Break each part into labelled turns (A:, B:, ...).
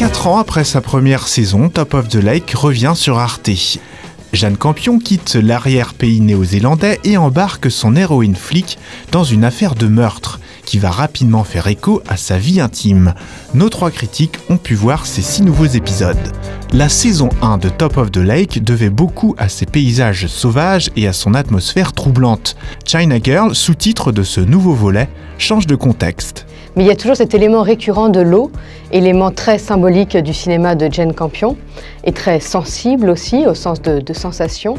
A: 4 ans après sa première saison, Top of the Lake revient sur Arte. Jane Campion quitte l'arrière-pays néo-zélandais et embarque son héroïne flic dans une affaire de meurtre qui va rapidement faire écho à sa vie intime. Nos 3 critiques ont pu voir ces 6 nouveaux épisodes. La saison 1 de Top of the Lake devait beaucoup à ses paysages sauvages et à son atmosphère troublante. China Girl, sous-titre de ce nouveau volet, change de contexte.
B: Mais il y a toujours cet élément récurrent de l'eau, élément très symbolique du cinéma de Jane Campion, et très sensible aussi, au sens de sensation.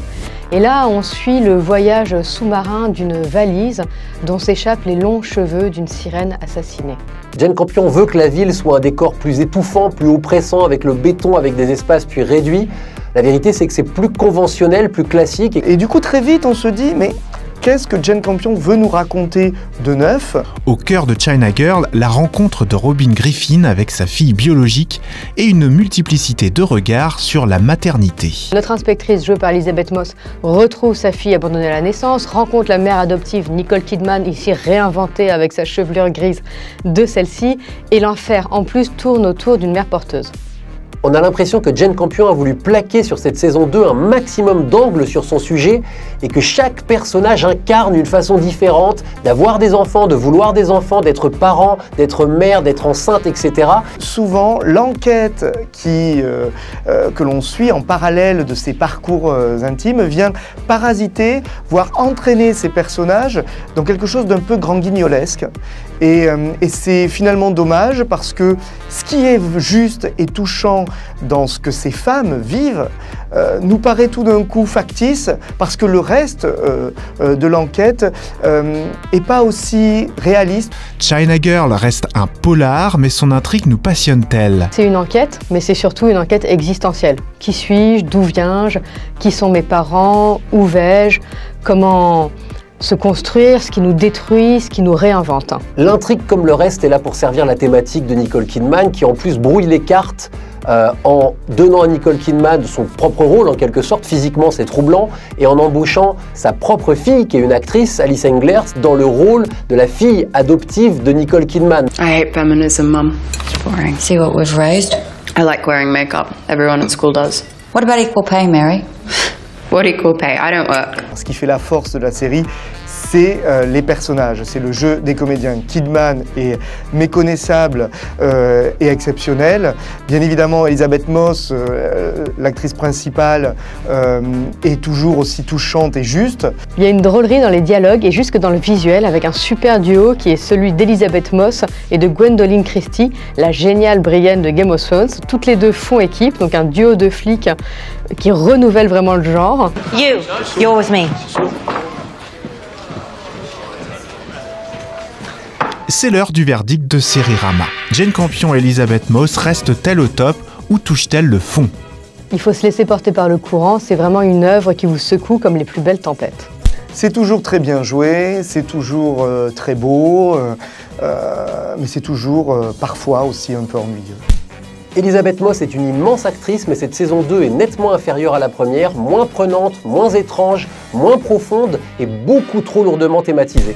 B: Et là, on suit le voyage sous-marin d'une valise dont s'échappent les longs cheveux d'une sirène assassinée.
C: Jane Campion veut que la ville soit un décor plus étouffant, plus oppressant, avec le béton, avec des espaces puis réduits. La vérité, c'est que c'est plus conventionnel, plus classique.
D: Et du coup, très vite, on se dit, mais qu'est-ce que Jane Campion veut nous raconter de neuf?
A: Au cœur de China Girl, la rencontre de Robin Griffin avec sa fille biologique et une multiplicité de regards sur la maternité.
B: Notre inspectrice, jouée par Elisabeth Moss, retrouve sa fille abandonnée à la naissance, rencontre la mère adoptive Nicole Kidman, ici réinventée avec sa chevelure grise de celle-ci, et l'enfer en plus tourne autour d'une mère porteuse.
C: On a l'impression que Jane Campion a voulu plaquer sur cette saison 2 un maximum d'angles sur son sujet et que chaque personnage incarne une façon différente d'avoir des enfants, de vouloir des enfants, d'être parent, d'être mère, d'être enceinte, etc.
D: Souvent, l'enquête que l'on suit en parallèle de ces parcours intimes vient parasiter, voire entraîner ces personnages dans quelque chose d'un peu grand-guignolesque. Et c'est finalement dommage parce que ce qui est juste et touchant dans ce que ces femmes vivent nous paraît tout d'un coup factice parce que le reste de l'enquête n'est pas aussi réaliste.
A: China Girl reste un polar, mais son intrigue nous passionne-t-elle?
B: C'est une enquête, mais c'est surtout une enquête existentielle. Qui suis-je? D'où viens-je? Qui sont mes parents? Où vais-je? Comment se construire, ce qui nous détruit, ce qui nous réinvente.
C: L'intrigue, comme le reste, est là pour servir la thématique de Nicole Kidman, qui en plus brouille les cartes en donnant à Nicole Kidman son propre rôle, en quelque sorte. Physiquement, c'est troublant, et en embauchant sa propre fille, qui est une actrice, Alice Englert, dans le rôle de la fille adoptive de Nicole Kidman.
E: I hate feminism, Mum. It's boring.
F: See what we've raised?
E: I like wearing makeup. Everyone at school does.
F: What about equal pay, Mary?
E: What equal pay? I don't work.
D: Ce qui fait la force de la série, c'est les personnages, c'est le jeu des comédiens. Kidman est méconnaissable et exceptionnel. Bien évidemment, Elisabeth Moss, l'actrice principale, est toujours aussi touchante et juste.
B: Il y a une drôlerie dans les dialogues et jusque dans le visuel avec un super duo qui est celui d'Elisabeth Moss et de Gwendoline Christie, la géniale Brienne de Game of Thrones. Toutes les deux font équipe, donc un duo de flics qui renouvelle vraiment le genre.
F: You're with me.
A: C'est l'heure du verdict de Sérirama. Jane Campion et Elisabeth Moss restent-elles au top ou touchent-elles le fond?
B: Il faut se laisser porter par le courant, c'est vraiment une œuvre qui vous secoue comme les plus belles tempêtes.
D: C'est toujours très bien joué, c'est toujours très beau, mais c'est toujours parfois aussi un peu ennuyeux.
C: Elisabeth Moss est une immense actrice, mais cette saison 2 est nettement inférieure à la première, moins prenante, moins étrange, moins profonde et beaucoup trop lourdement thématisée.